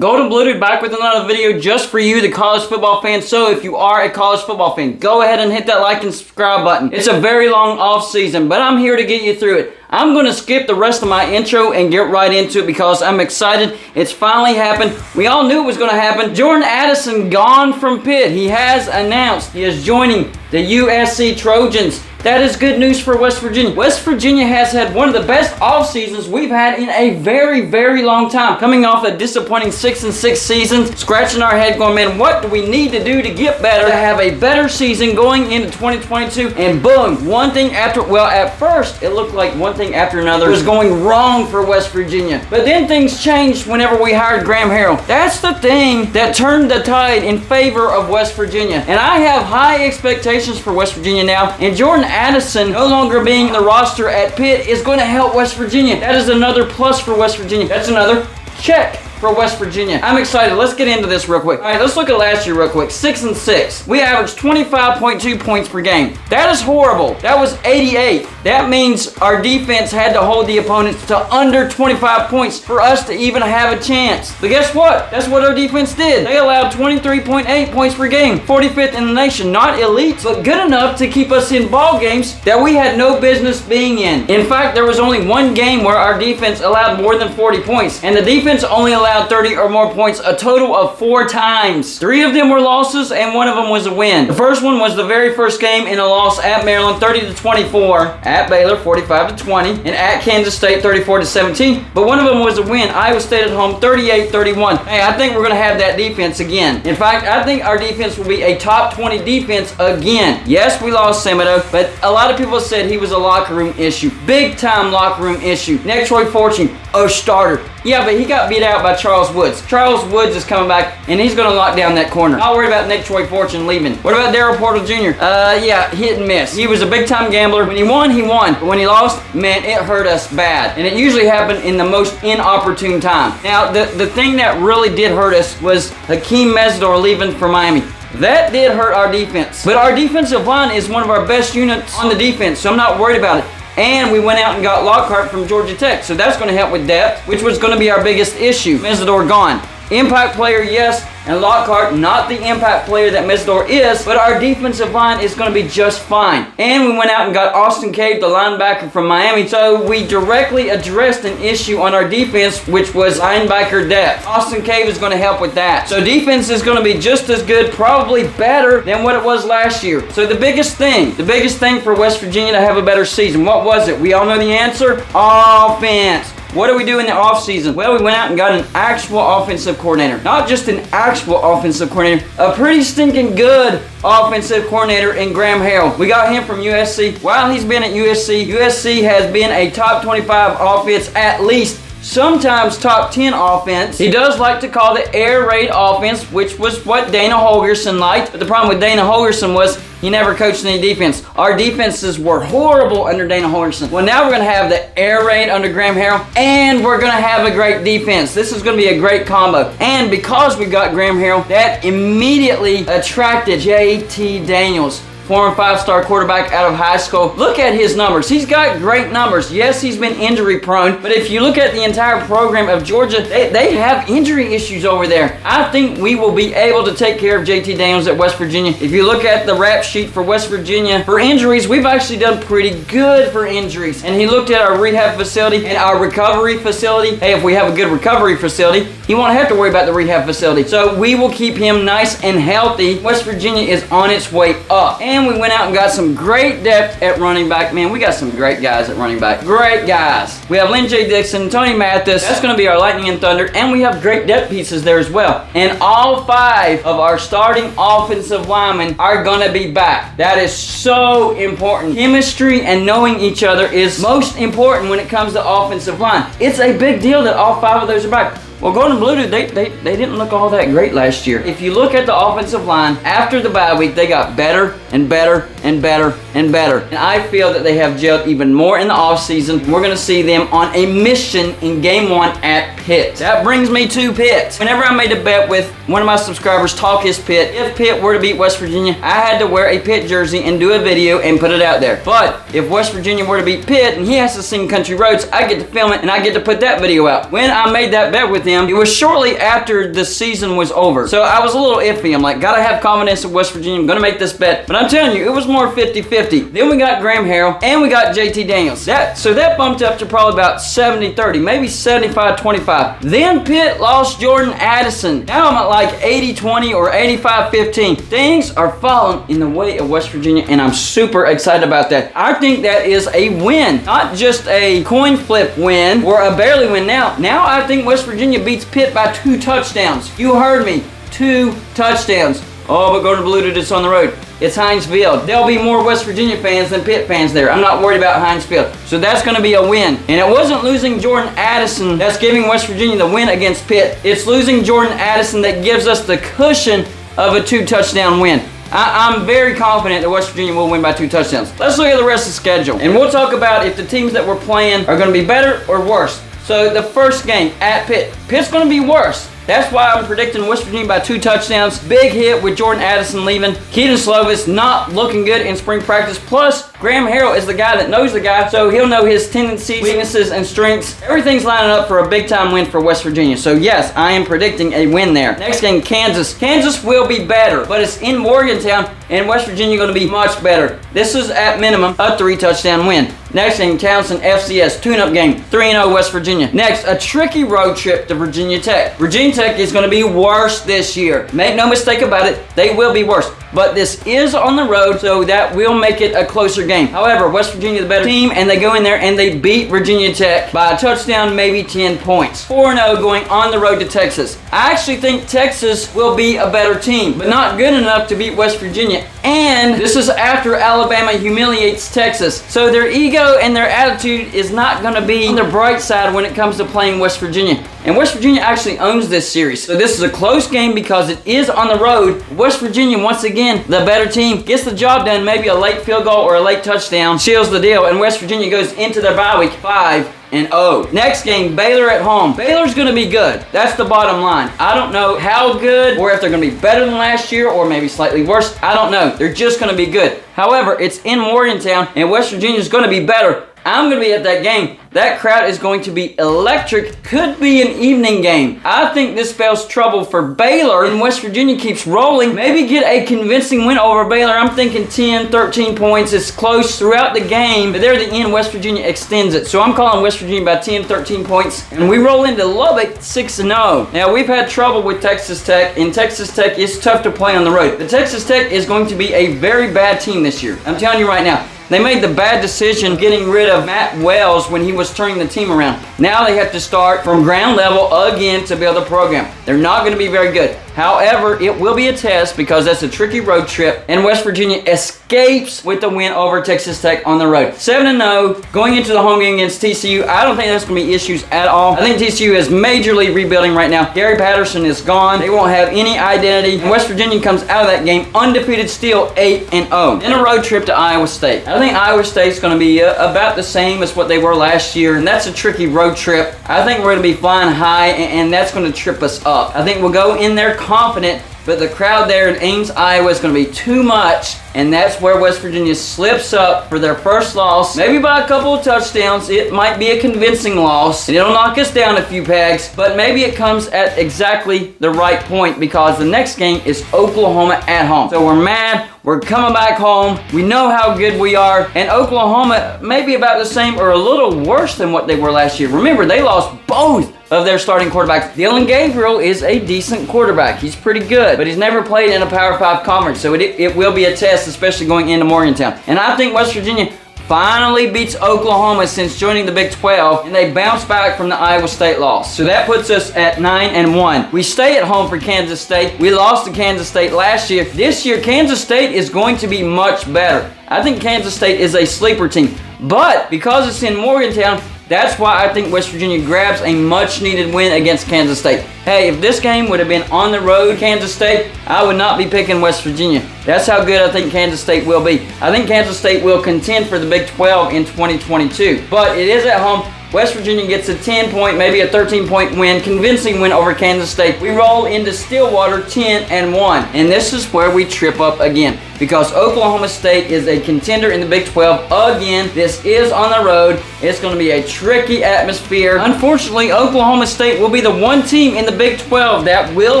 Golden Blue Dude back with another video just for you, the college football fan. So if you are a college football fan, go ahead and hit that like and subscribe button. It's a very long off season, but I'm here to get you through it. I'm going to skip the rest of my intro and get right into it because I'm excited. It's finally happened. We all knew it was going to happen. Jordan Addison gone from Pitt. He has announced he is joining the USC Trojans. That is good news for West Virginia. West Virginia has had one of the best off seasons we've had in a very, very long time. Coming off a disappointing 6-6 season, scratching our head going, man, what do we need to do to get better, to have a better season going into 2022? And boom, one thing after, well, at first, it looked like one thing after another was going wrong for West Virginia. But then things changed whenever we hired Graham Harrell. That's the thing that turned the tide in favor of West Virginia. And I have high expectations for West Virginia now. And Jordan Addison no longer being in the roster at Pitt is going to help West Virginia. That is another plus for West Virginia. That's another check for West Virginia. I'm excited. Let's get into this real quick. All right, let's look at last year real quick. 6-6. We averaged 25.2 points per game. That is horrible. That was 88. That means our defense had to hold the opponents to under 25 points for us to even have a chance. But guess what? That's what our defense did. They allowed 23.8 points per game. 45th in the nation. Not elite, but good enough to keep us in ball games that we had no business being in. In fact, there was only one game where our defense allowed more than 40 points, and the defense only allowed 30 or more points a total of 4 times. 3 of them were losses and 1 of them was a win. The first one was the very first game in a loss at Maryland, 30-24, at Baylor, 45-20, and at Kansas State, 34-17. But one of them was a win. Iowa State at home, 38-31. Hey, I think we're going to have that defense again. In fact, I think our defense will be a top 20 defense again. Yes, we lost Mesidor, but a lot of people said he was a locker room issue. Big time locker room issue. Nick Troy Fortune, a starter. Yeah, but he got beat out by Charles Woods. Charles Woods is coming back, and he's going to lock down that corner. Not worried about Nick Troy Fortune leaving. What about Darryl Porter Jr.? Yeah, hit and miss. He was a big-time gambler. When he won, he won. But when he lost, man, it hurt us bad. And it usually happened in the most inopportune time. Now, the thing that really did hurt us was Hakeem Mesidor leaving for Miami. That did hurt our defense. But our defensive line is one of our best units on the defense, so I'm not worried about it. And we went out and got Lockhart from Georgia Tech, so that's going to help with depth, which was going to be our biggest issue. Mesidor gone. Impact player, yes, and Lockhart, not the impact player that Mesidor is, but our defensive line is going to be just fine. And we went out and got Austin Cave, the linebacker from Miami, so we directly addressed an issue on our defense, which was linebacker depth. Austin Cave is going to help with that. So defense is going to be just as good, probably better than what it was last year. So the biggest thing for West Virginia to have a better season, what was it? We all know the answer. Offense. What do we do in the offseason? Well, we went out and got an actual offensive coordinator. Not just an actual offensive coordinator, a pretty stinking good offensive coordinator in Graham Harrell. We got him from USC. While he's been at USC, USC has been a top 25 offense at least. Sometimes top 10 offense. He does like to call the air raid offense, which was what Dana Holgorsen liked. But the problem with Dana Holgorsen was he never coached any defense. Our defenses were horrible under Dana Holgorsen. Well, now we're going to have the air raid under Graham Harrell, and we're going to have a great defense. This is going to be a great combo. And because we got Graham Harrell, that immediately attracted JT Daniels, former 5-star quarterback out of high school. Look at his numbers. He's got great numbers. Yes, he's been injury prone, but if you look at the entire program of Georgia, they have injury issues over there. I think we will be able to take care of JT Daniels at West Virginia. If you look at the rap sheet for West Virginia for injuries, we've actually done pretty good for injuries. And he looked at our rehab facility and our recovery facility. Hey, if we have a good recovery facility, he won't have to worry about the rehab facility. So we will keep him nice and healthy. West Virginia is on its way up. And we went out and got some great depth at running back. Man, we got some great guys at running back. Great guys. We have Lynn J. Dixon, Tony Mathis. That's going to be our lightning and thunder. And we have great depth pieces there as well. And all 5 of our starting offensive linemen are going to be back. That is so important. Chemistry and knowing each other is most important when it comes to offensive line. It's a big deal that all 5 of those are back. Well, Golden Blue Dude, they didn't look all that great last year. If you look at the offensive line, after the bye week, they got better and better and better and better. And I feel that they have gelled even more in the offseason. We're going to see them on a mission in Game 1 at Pitt. That brings me to Pitt. Whenever I made a bet with one of my subscribers, Talk is Pitt, if Pitt were to beat West Virginia, I had to wear a Pitt jersey and do a video and put it out there. But if West Virginia were to beat Pitt and he has to sing Country Roads, I get to film it and I get to put that video out. When I made that bet with him, them. It was shortly after the season was over. So I was a little iffy. I'm like, gotta have confidence in West Virginia. I'm gonna make this bet. But I'm telling you, it was more 50-50. Then we got Graham Harrell and we got JT Daniels. So that bumped up to probably about 70-30, maybe 75-25. Then Pitt lost Jordan Addison. Now I'm at like 80-20 or 85-15. Things are falling in the way of West Virginia, and I'm super excited about that. I think that is a win, not just a coin flip win or a barely win. Now I think West Virginia beats Pitt by 2 touchdowns. You heard me, 2 touchdowns. Oh, but go to Blue Dude, it's on the road. It's Heinz Field. There'll be more West Virginia fans than Pitt fans there. I'm not worried about Heinz Field. So that's going to be a win. And it wasn't losing Jordan Addison that's giving West Virginia the win against Pitt. It's losing Jordan Addison that gives us the cushion of a 2-touchdown win. I'm very confident that West Virginia will win by 2 touchdowns. Let's look at the rest of the schedule. And we'll talk about if the teams that we're playing are going to be better or worse. So the first game at Pitt. Pitt's going to be worse. That's why I'm predicting West Virginia by 2 touchdowns. Big hit with Jordan Addison leaving. Keaton Slovis not looking good in spring practice. Plus, Graham Harrell is the guy that knows the guy, so he'll know his tendencies, weaknesses, and strengths. Everything's lining up for a big-time win for West Virginia. So, yes, I am predicting a win there. Next game, Kansas. Kansas will be better, but it's in Morgantown, and West Virginia going to be much better. This is, at minimum, a 3-touchdown win. Next game, Townsend FCS, tune-up game, 3-0 West Virginia. Next, a tricky road trip to Virginia Tech. Virginia Tech is going to be worse this year. Make no mistake about it, they will be worse. But this is on the road, so that will make it a closer game. However, West Virginia the better team, and they go in there and they beat Virginia Tech by a touchdown, maybe 10 points. 4-0 going on the road to Texas. I actually think Texas will be a better team, but not good enough to beat West Virginia. And this is after Alabama humiliates Texas. So their ego and their attitude is not going to be on the bright side when it comes to playing West Virginia. And West Virginia actually owns this series. So this is a close game because it is on the road. West Virginia, once again, the better team, gets the job done. Maybe a late field goal or a late touchdown seals the deal. And West Virginia goes into their bye week 5-0. Next game, Baylor at home. Baylor's going to be good. That's the bottom line. I don't know how good or if they're going to be better than last year or maybe slightly worse. I don't know. They're just going to be good. However, it's in Morgantown and West Virginia's going to be better. I'm going to be at that game. That crowd is going to be electric. Could be an evening game. I think this spells trouble for Baylor, and West Virginia keeps rolling. Maybe get a convincing win over Baylor. I'm thinking 10, 13 points. It's close throughout the game, but there at the end, West Virginia extends it. So I'm calling West Virginia by 10, 13 points, and we roll into Lubbock 6-0. Now, we've had trouble with Texas Tech, and Texas Tech is tough to play on the road. But Texas Tech is going to be a very bad team this year. I'm telling you right now. They made the bad decision getting rid of Matt Wells when he was turning the team around. Now they have to start from ground level again to build a program. They're not going to be very good. However, it will be a test because that's a tricky road trip, and West Virginia escapes with the win over Texas Tech on the road. 7-0, going into the home game against TCU. I don't think that's going to be issues at all. I think TCU is majorly rebuilding right now. Gary Patterson is gone. They won't have any identity. And West Virginia comes out of that game undefeated still, 8-0. Then a road trip to Iowa State. I think Iowa State's going to be about the same as what they were last year, and that's a tricky road trip. I think we're going to be flying high, and that's going to trip us up. I think we'll go in there confident, but the crowd there in Ames, Iowa is going to be too much, and that's where West Virginia slips up for their first loss, maybe by a couple of touchdowns. It might be a convincing loss, and it'll knock us down a few pegs, but maybe it comes at exactly the right point because the next game is Oklahoma at home. So we're mad. We're coming back home. We know how good we are, and Oklahoma may be about the same or a little worse than what they were last year. Remember, they lost both of their starting quarterbacks. Dillon Gabriel is a decent quarterback. He's pretty good, but he's never played in a Power 5 conference, so it will be a test, especially going into Morgantown. And I think West Virginia finally beats Oklahoma since joining the Big 12, and they bounce back from the Iowa State loss. So that puts us at 9-1. We stay at home for Kansas State. We lost to Kansas State last year. This year, Kansas State is going to be much better. I think Kansas State is a sleeper team, but because it's in Morgantown, that's why I think West Virginia grabs a much-needed win against Kansas State. Hey, if this game would have been on the road, Kansas State, I would not be picking West Virginia. That's how good I think Kansas State will be. I think Kansas State will contend for the Big 12 in 2022. But it is at home. West Virginia gets a 10-point, maybe a 13-point win, convincing win over Kansas State. We roll into Stillwater 10-1. And this is where we trip up again, because Oklahoma State is a contender in the Big 12 again. This is on the road. It's going to be a tricky atmosphere. Unfortunately, Oklahoma State will be the one team in the Big 12 that will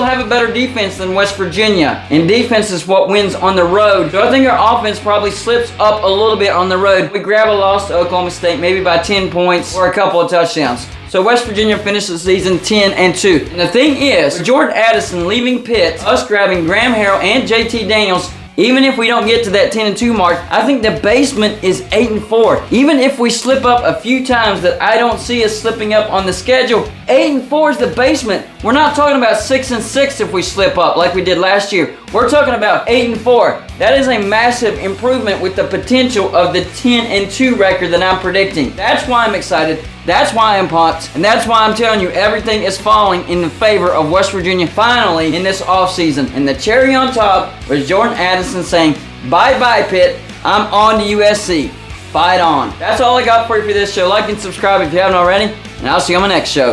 have a better defense than West Virginia. And defense is what wins on the road. So I think our offense probably slips up a little bit on the road. We grab a loss to Oklahoma State, maybe by 10 points or a couple of touchdowns. So West Virginia finished the season 10-2. And the thing is, with Jordan Addison leaving Pitt, us grabbing Graham Harrell and JT Daniels, even if we don't get to that 10-2 mark, I think the basement is 8-4. Even if we slip up a few times that I don't see us slipping up on the schedule, 8-4 is the basement. We're not talking about 6-6 if we slip up like we did last year. We're talking about 8-4. That is a massive improvement with the potential of the 10-2 record that I'm predicting. That's why I'm excited. That's why I'm pumped. And that's why I'm telling you everything is falling in the favor of West Virginia finally in this offseason. And the cherry on top was Jordan Addison saying, bye-bye, Pitt. I'm on to USC. Fight on. That's all I got for you for this show. Like and subscribe if you haven't already. And I'll see you on my next show.